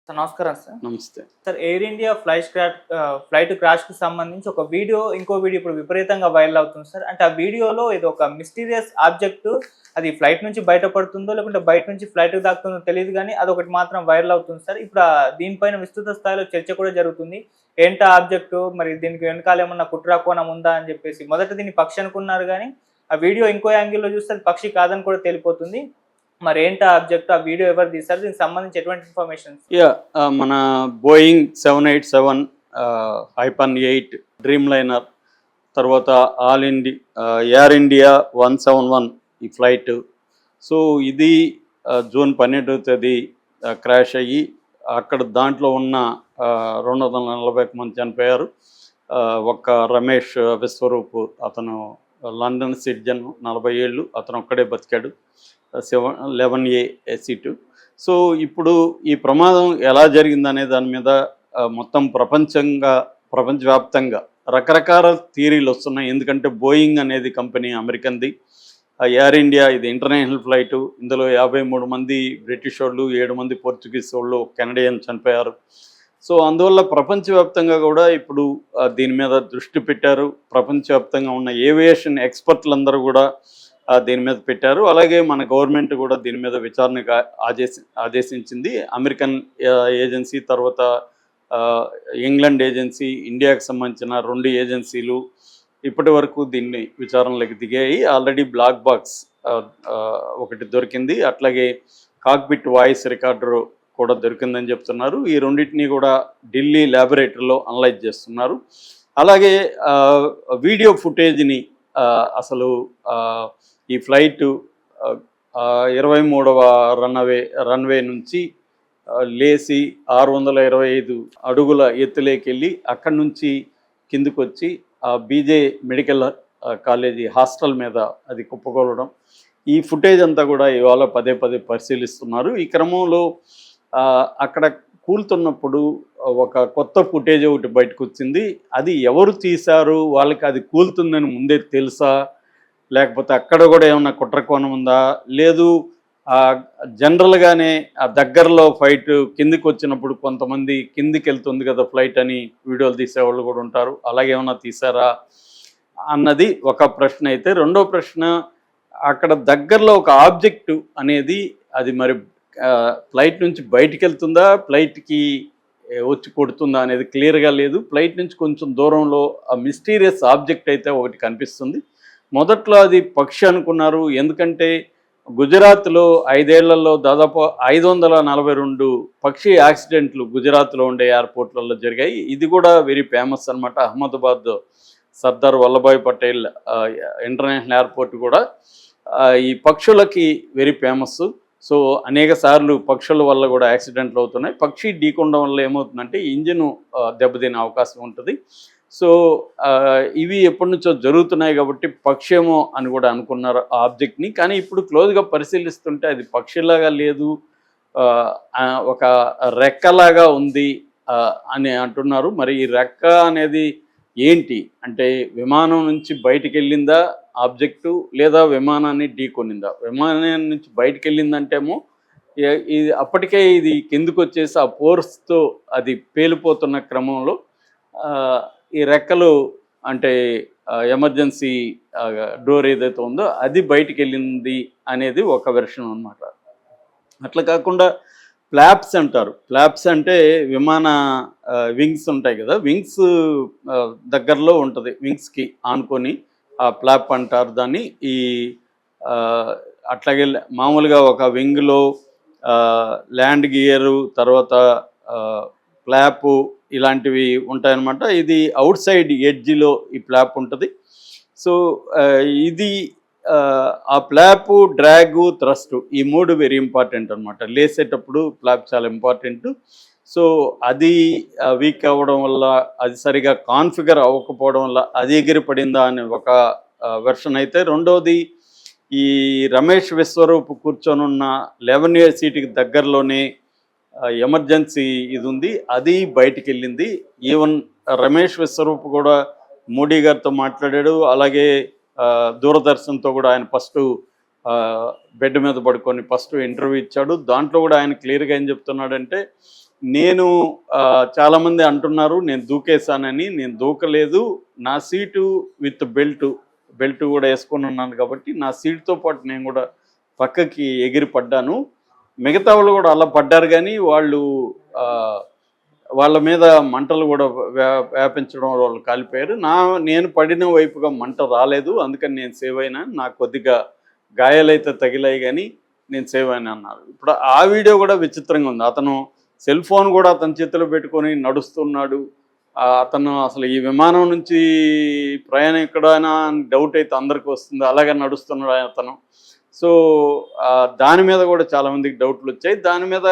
Sir నమస్కారం sir. నమస్తే. Sir air India flight క్రాష్‌కి సంబంధించి ఒక వీడియో, ఇంకో వీడియో ఇప్పుడు విపరీతంగా వైరల్ అవుతుంది సార్. అంటే ఆ వీడియోలో ఏదో ఒక మిస్టీరియస్ ఆబ్జెక్ట్ అది ఫ్లైట్ నుంచి బయటపడుతుందో, లేకుంటే బయట నుంచి ఫ్లైట్‌కి తాకుతుందో తెలీదు గానీ, అదొకటి మాత్రం వైరల్ అవుతుంది సార్. ఇప్పుడు దీనిపైన విస్తృత స్థాయిలో చర్చ కూడా జరుగుతుంది. ఏంటా ఆబ్జెక్టు? మరి దీనికి వెనకాల ఏమన్నా కుట్ర కోణం ఉందా అని చెప్పేసి. మొదట దీన్ని పక్షి అనుకున్నారు గానీ, ఆ వీడియో ఇంకో యాంగిల్‌లో చూస్తే అది పక్షి కాదని కూడా తేలిపోతుంది. మరేంటా ఆబ్జెక్ట్? ఆ వీడియో ఎవరు తీశారు? దీనికి సంబంధించి ఎటువంటి ఇన్ఫర్మేషన్? మన బోయింగ్ 787 హైపన్ 8 డ్రీమ్ లైనర్, తర్వాత ఎయిర్ ఇండియా 171 ఈ ఫ్లైట్. సో ఇది జూన్ 12వ తేదీ క్రాష్ అయ్యి అక్కడ దాంట్లో ఉన్న 241 మంది చనిపోయారు. ఒక్క రమేష్ విశ్వరూప్, అతను లండన్ సిటిజన్, 40 ఏళ్ళు, అతను ఒక్కడే బతికాడు. 11A seat. సో ఇప్పుడు ఈ ప్రమాదం ఎలా జరిగిందనే దాని మీద మొత్తం ప్రపంచవ్యాప్తంగా రకరకాల థియరీలు వస్తున్నాయి. ఎందుకంటే బోయింగ్ అనేది కంపెనీ అమెరికన్ది, ఎయిర్ ఇండియా ఇది ఇంటర్నేషనల్ ఫ్లైటు. ఇందులో 53 మంది బ్రిటిష్ వాళ్ళు, 7 మంది పోర్చుగీస్ వాళ్ళు, కెనడియన్ చనిపోయారు. సో అందువల్ల ప్రపంచవ్యాప్తంగా కూడా ఇప్పుడు దీని మీద దృష్టి పెట్టారు. ప్రపంచవ్యాప్తంగా ఉన్న ఏవియేషన్ ఎక్స్పర్ట్లందరూ కూడా దీని మీద పెట్టారు. అలాగే మన గవర్నమెంట్ కూడా దీని మీద విచారణకు ఆదేశించింది. అమెరికన్ ఏజెన్సీ, తర్వాత ఇంగ్లాండ్ ఏజెన్సీ, ఇండియాకు సంబంధించిన 2 ఏజెన్సీలు ఇప్పటి వరకు దీన్ని విచారణలోకి దిగాయి. ఆల్రెడీ బ్లాక్ బాక్స్ ఒకటి దొరికింది. అట్లాగే కాక్పిట్ వాయిస్ రికార్డర్ కూడా దొరికిందని చెప్తున్నారు. ఈ రెండింటినీ కూడా ఢిల్లీ ల్యాబొరేటరీలో అనలైజ్ చేస్తున్నారు. అలాగే వీడియో ఫుటేజ్ని అసలు ఈ ఫ్లైటు 23వ రన్వే నుంచి లేచి 625 అడుగుల ఎత్తులేకెళ్ళి అక్కడి నుంచి కిందికి వచ్చి బీజే మెడికల్ కాలేజీ హాస్టల్ మీద అది కుప్పకూలడం, ఈ ఫుటేజ్ అంతా కూడా ఇవాళ పదే పరిశీలిస్తున్నారు. ఈ క్రమంలో అక్కడ కూలుతున్నప్పుడు ఒక కొత్త ఫుటేజ్ ఒకటి బయటకు వచ్చింది. అది ఎవరు తీశారు, వాళ్ళకి అది కూలుతుందని ముందే తెలుసా, లేకపోతే అక్కడ కూడా ఏమన్నా కుట్రకోణం ఉందా, లేదు జనరల్గానే ఆ దగ్గరలో ఫ్లైట్ కిందికి వచ్చినప్పుడు కొంతమంది కిందికి వెళ్తుంది కదా ఫ్లైట్ అని వీడియోలు తీసేవాళ్ళు కూడా ఉంటారు, అలాగే ఏమన్నా తీసారా అన్నది ఒక ప్రశ్న. అయితే రెండో ప్రశ్న, అక్కడ దగ్గరలో ఒక ఆబ్జెక్టు అనేది అది మరి ఫ్లైట్ నుంచి బయటికి వెళ్తుందా, ఫ్లైట్కి వచ్చి కొడుతుందా అనేది క్లియర్గా లేదు. ఫ్లైట్ నుంచి కొంచెం దూరంలో ఆ మిస్టీరియస్ ఆబ్జెక్ట్ అయితే ఒకటి కనిపిస్తుంది. మొదట్లో అది పక్షి అనుకున్నారు. ఎందుకంటే గుజరాత్లో 5 ఏళ్లలో దాదాపు 542 పక్షి యాక్సిడెంట్లు గుజరాత్లో ఉండే ఎయిర్పోర్ట్లలో జరిగాయి. ఇది కూడా వెరీ ఫేమస్ అనమాట. అహ్మదాబాద్ సర్దార్ వల్లభాయ్ పటేల్ ఇంటర్నేషనల్ ఎయిర్పోర్ట్ కూడా ఈ పక్షులకి వెరీ ఫేమస్. సో అనేక సార్లు పక్షుల వల్ల కూడా యాక్సిడెంట్లు అవుతున్నాయి. పక్షి ఢీకొనడం వల్ల ఏమవుతుందంటే ఇంజిన్ దెబ్బతినే అవకాశం ఉంటుంది. సో ఇవి ఎప్పటి నుంచో జరుగుతున్నాయి కాబట్టి పక్షేమో అని కూడా అనుకున్నారు ఆ ఆబ్జెక్ట్ని. కానీ ఇప్పుడు క్లోజ్గా పరిశీలిస్తుంటే అది పక్షిలాగా లేదు, ఒక రెక్కలాగా ఉంది అని అంటున్నారు. మరి ఈ రెక్క అనేది ఏంటి అంటే విమానం నుంచి బయటికి వెళ్ళిందా ఆబ్జెక్టు, లేదా విమానాన్ని ఢీకొనిందా? విమానం నుంచి బయటికి వెళ్ళిందంటేమో ఇది అప్పటికే ఇది కిందకు వచ్చేసి ఆ ఫోర్స్తో అది పేలిపోతున్న క్రమంలో ఈ రెక్కలు అంటే ఎమర్జెన్సీ డోర్ ఏదైతే ఉందో అది బయటికి వెళ్ళింది అనేది ఒక వెర్షన్ అన్నమాట. అట్లా కాకుండా ఫ్లాప్స్ అంటారు. ఫ్లాప్స్ అంటే విమాన వింగ్స్ ఉంటాయి కదా, వింగ్స్ దగ్గరలో ఉంటుంది, వింగ్స్కి ఆనుకొని ఆ ఫ్లాప్ అంటారు దాన్ని. ఈ అట్లాగే మామూలుగా ఒక వింగ్లో ల్యాండ్ గియరు, తర్వాత ఫ్లాపు ఇలాంటివి ఉంటాయన్నమాట. ఇది అవుట్ సైడ్ ఎడ్జిలో ఈ ఫ్లాప్ ఉంటుంది. సో ఇది ఆ ఫ్లాపు, డ్రాగు, థ్రస్ట్ ఈ 3 వెరీ ఇంపార్టెంట్ అనమాట. లేసేటప్పుడు ఫ్లాప్ చాలా ఇంపార్టెంట్. సో అది వీక్ అవ్వడం వల్ల, అది సరిగా కాన్ఫిగర్ అవ్వకపోవడం వల్ల అది ఎగిరిపడిందా అనే ఒక వెర్షన్ అయితే, రెండోది ఈ రమేష్ విశ్వరూప్ కూర్చొనున్న 11A సీటుకి దగ్గరలోనే ఎమర్జెన్సీ ఇది ఉంది, అది బయటికి వెళ్ళింది. ఈవెన్ రమేష్ విశ్వరూప్ కూడా మోడీ గారితో మాట్లాడాడు. అలాగే దూరదర్శన్తో కూడా ఆయన ఫస్ట్ బెడ్ మీద పడుకొని ఫస్ట్ ఇంటర్వ్యూ ఇచ్చాడు. దాంట్లో కూడా ఆయన క్లియర్గా ఏం చెప్తున్నాడంటే నేను చాలామంది అంటున్నారు నేను దూకేశానని. నేను దూకలేదు. నా సీటు విత్ బెల్ట్ కూడా వేసుకొని ఉన్నాను కాబట్టి నా సీటుతో పాటు నేను కూడా పక్కకి ఎగిరి పడ్డాను. మిగతా వాళ్ళు కూడా అలా పడ్డారు, కానీ వాళ్ళు వాళ్ళ మీద మంటలు కూడా వ్యాపించడం వాళ్ళు కాలిపోయారు. నేను పడిన వైపుగా మంట రాలేదు, అందుకని నేను సేవ్ అయినా. నాకు కొద్దిగా గాయాలైతే తగిలాయి, కానీ నేను సేవ్ అయినా అన్నారు. ఇప్పుడు ఆ వీడియో కూడా విచిత్రంగా ఉంది. అతను సెల్ ఫోన్ కూడా అతని చేతిలో పెట్టుకొని నడుస్తున్నాడు. అతను అసలు ఈ విమానం నుంచి ప్రయాణం ఎక్కడైనా డౌట్ అయితే అందరికీ వస్తుంది, అలాగే నడుస్తున్నాడు అతను. సో దాని మీద కూడా చాలామందికి డౌట్లు వచ్చాయి. దాని మీద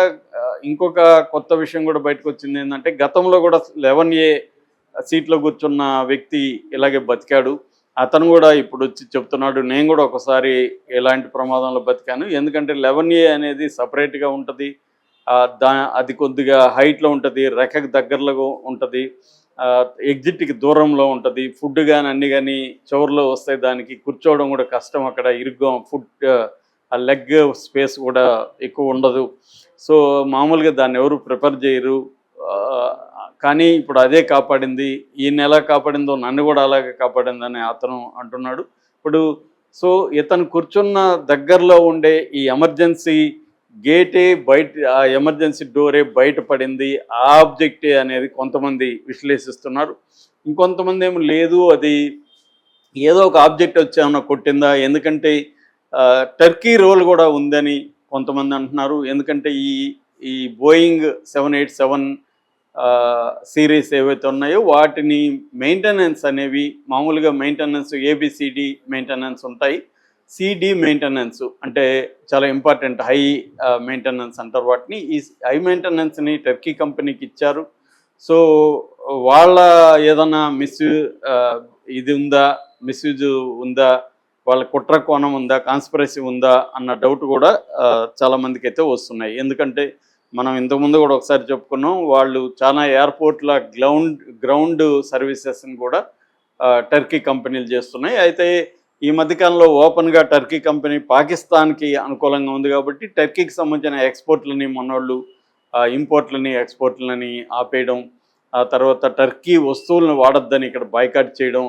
ఇంకొక కొత్త విషయం కూడా బయటకు వచ్చింది ఏంటంటే, గతంలో కూడా 11A సీట్లో కూర్చున్న వ్యక్తి ఇలాగే బతికాడు. అతను కూడా ఇప్పుడు వచ్చి చెప్తున్నాడు, నేను కూడా ఒకసారి ఎలాంటి ప్రమాదంలో బతికాను. ఎందుకంటే 11A అనేది సపరేట్గా ఉంటుంది, అది కొద్దిగా హైట్లో ఉంటుంది, రెక్కకి దగ్గరలో ఉంటుంది, ఎగ్జిట్కి దూరంలో ఉంటుంది. ఫుడ్ కానీ అన్ని కానీ చివరిలో వస్తాయి, దానికి కూర్చోవడం కూడా కష్టం, అక్కడ ఇరుగ్గా ఆ లెగ్ స్పేస్ కూడా ఎక్కువ ఉండదు. సో మామూలుగా దాన్ని ఎవరు ప్రిఫర్ చేయరు. కానీ ఇప్పుడు అదే కాపాడింది. ఈయన ఎలా కాపాడిందో నన్ను కూడా అలాగే కాపాడిందని అతను అంటున్నాడు. ఇప్పుడు సో ఇతను కూర్చున్న దగ్గరలో ఉండే ఈ ఎమర్జెన్సీ గేటే బయట, ఆ ఎమర్జెన్సీ డోరే బయటపడింది, ఆ ఆబ్జెక్టే అనేది కొంతమంది విశ్లేషిస్తున్నారు. ఇంకొంతమంది ఏమో లేదు, అది ఏదో ఒక ఆబ్జెక్ట్ వచ్చి ఏమన్నా కొట్టిందా, ఎందుకంటే టర్కీ రోల్ కూడా ఉందని కొంతమంది అంటున్నారు. ఎందుకంటే ఈ బోయింగ్ 787 సిరీస్ ఏవైతే ఉన్నాయో వాటిని మెయింటెనెన్స్ అనేవి మామూలుగా మెయింటెనెన్స్ ABCD మెయింటెనెన్స్ ఉంటాయి. CD మెయింటెనెన్స్ అంటే చాలా ఇంపార్టెంట్, హై మెయింటెనెన్స్ అంటారు వాటిని. ఈ హై మెయింటెనెన్స్ని టర్కీ కంపెనీకి ఇచ్చారు. సో వాళ్ళ ఏదన్నా మిస్యూజ్ ఉందా, వాళ్ళ కుట్ర కోణం ఉందా, కాన్స్పిరసీ ఉందా అన్న డౌట్ కూడా చాలామందికి అయితే వస్తున్నాయి. ఎందుకంటే మనం ఇంతకుముందు కూడా ఒకసారి చెప్పుకున్నాం, వాళ్ళు చాలా ఎయిర్పోర్ట్ల గ్రౌండ్ సర్వీసెస్ని కూడా టర్కీ కంపెనీలు చేస్తున్నాయి. అయితే ఈ మధ్యకాలంలో ఓపెన్గా టర్కీ కంపెనీ పాకిస్తాన్కి అనుకూలంగా ఉంది కాబట్టి టర్కీకి సంబంధించిన ఎక్స్పోర్ట్లని మొన్నోళ్ళు ఇంపోర్ట్లని ఎక్స్పోర్ట్లని ఆపేయడం, ఆ తర్వాత టర్కీ వస్తువులను వాడొద్దని ఇక్కడ బాయ్కాట్ చేయడం,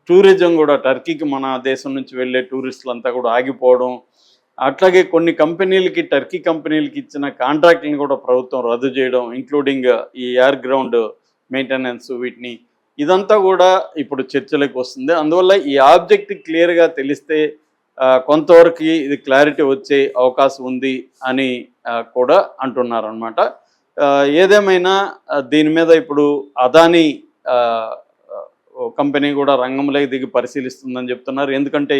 టూరిజం కూడా టర్కీకి మన దేశం నుంచి వెళ్ళే టూరిస్టులంతా కూడా ఆగిపోవడం, అట్లాగే కొన్ని కంపెనీలకి టర్కీ కంపెనీలకి ఇచ్చిన కాంట్రాక్ట్ని కూడా ప్రభుత్వం రద్దు చేయడం, ఇంక్లూడింగ్ ఈ ఎయిర్ గ్రౌండ్ మెయింటెనెన్స్, వీటిని ఇదంతా కూడా ఇప్పుడు చర్చలోకి వస్తుంది. అందువల్ల ఈ ఆబ్జెక్ట్ క్లియర్గా తెలిస్తే కొంతవరకు ఇది క్లారిటీ వచ్చే అవకాశం ఉంది అని కూడా అంటున్నారు అన్నమాట. ఏదేమైనా దీని మీద ఇప్పుడు అదానీ కంపెనీ కూడా రంగంలోకి దిగి పరిశీలిస్తుందని చెప్తున్నారు. ఎందుకంటే